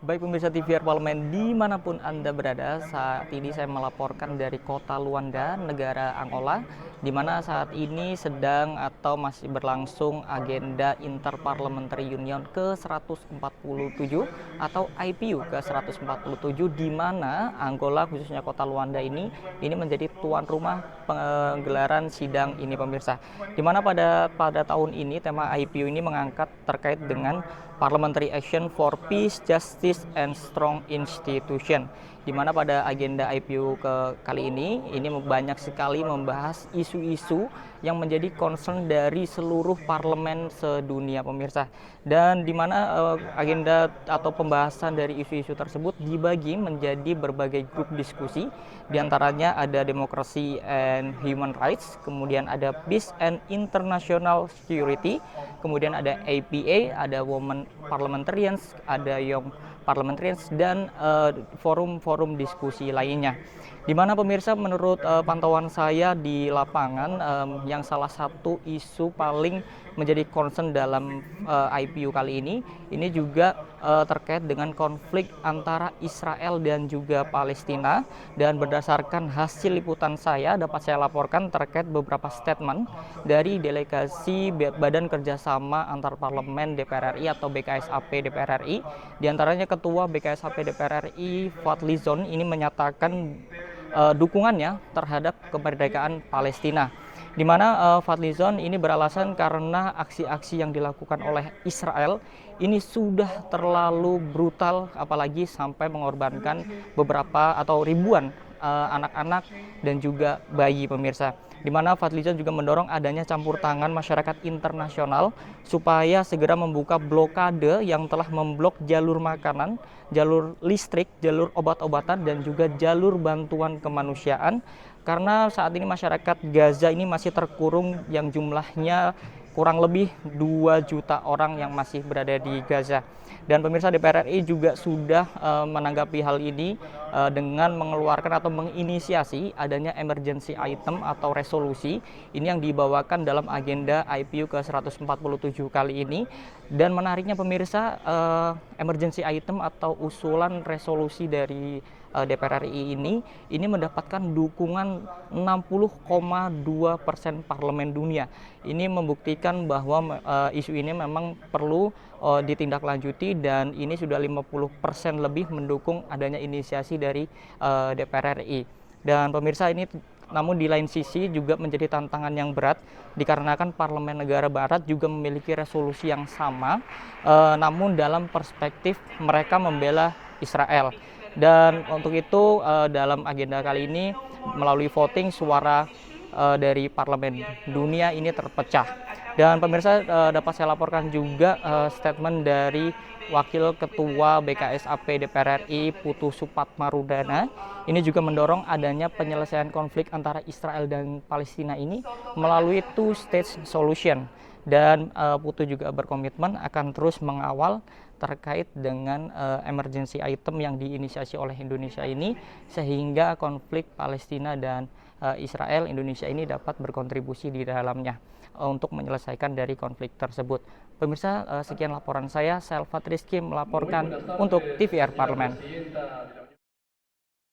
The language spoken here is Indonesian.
Baik pemirsa TVR Parlemen dimanapun Anda berada, saat ini saya melaporkan dari kota Luanda, negara Angola, di mana saat ini sedang atau masih berlangsung agenda Interparliamentary Union ke-147 atau IPU ke-147, di mana Angola khususnya kota Luanda ini menjadi tuan rumah penggelaran sidang ini pemirsa. Di mana pada tahun ini tema IPU ini mengangkat terkait dengan Parliamentary Action for Peace, Justice, and Strong Institution, di mana pada agenda IPU kali ini banyak sekali membahas isu-isu yang menjadi concern dari seluruh parlemen sedunia pemirsa, dan di mana agenda atau pembahasan dari isu-isu tersebut dibagi menjadi berbagai grup diskusi. Di antaranya ada Democracy and Human Rights, kemudian ada Peace and International Security, kemudian ada APA, ada Women Parliamentarians, ada Young Parliamentarians, dan forum-forum diskusi lainnya. Di mana pemirsa, menurut pantauan saya di lapangan, yang salah satu isu paling menjadi concern dalam IPU kali ini juga terkait dengan konflik antara Israel dan juga Palestina. Dan berdasarkan hasil liputan saya, dapat saya laporkan terkait beberapa statement dari delegasi Badan Kerjasama Antar Parlemen DPR RI atau BKSAP DPR RI. Di antaranya Ketua BKSAP DPR RI Fadlizon ini menyatakan dukungannya terhadap kemerdekaan Palestina, di mana Fadlizon ini beralasan karena aksi-aksi yang dilakukan oleh Israel ini sudah terlalu brutal, apalagi sampai mengorbankan beberapa atau ribuan anak-anak dan juga bayi pemirsa. Di mana Fadlizon juga mendorong adanya campur tangan masyarakat internasional supaya segera membuka blokade yang telah memblok jalur makanan, jalur listrik, jalur obat-obatan, dan juga jalur bantuan kemanusiaan. Karena saat ini masyarakat Gaza ini masih terkurung yang jumlahnya kurang lebih 2 juta orang yang masih berada di Gaza. Dan pemirsa, DPR RI juga sudah menanggapi hal ini dengan mengeluarkan atau menginisiasi adanya emergency item atau resolusi ini yang dibawakan dalam agenda IPU ke-147 kali ini. Dan menariknya pemirsa, emergency item atau usulan resolusi dari DPR RI ini mendapatkan dukungan 60,2% parlemen dunia. Ini membuktikan bahwa isu ini memang perlu ditindaklanjuti, dan ini sudah 50% lebih mendukung adanya inisiasi dari DPR RI. Dan pemirsa, ini namun di lain sisi juga menjadi tantangan yang berat dikarenakan parlemen negara barat juga memiliki resolusi yang sama, namun dalam perspektif mereka membela Israel. Dan untuk itu dalam agenda kali ini melalui voting suara dari parlemen dunia ini terpecah. Dan pemirsa, dapat saya laporkan juga statement dari Wakil Ketua BKSAP DPR RI Putu Supatmarudana ini juga mendorong adanya penyelesaian konflik antara Israel dan Palestina ini melalui two-state solution. Dan Putu juga berkomitmen akan terus mengawal terkait dengan emergency item yang diinisiasi oleh Indonesia ini, sehingga konflik Palestina dan Israel, Indonesia ini dapat berkontribusi di dalamnya untuk menyelesaikan dari konflik tersebut. Pemirsa, sekian laporan saya. Selvat Rizky melaporkan untuk TVR Parlemen.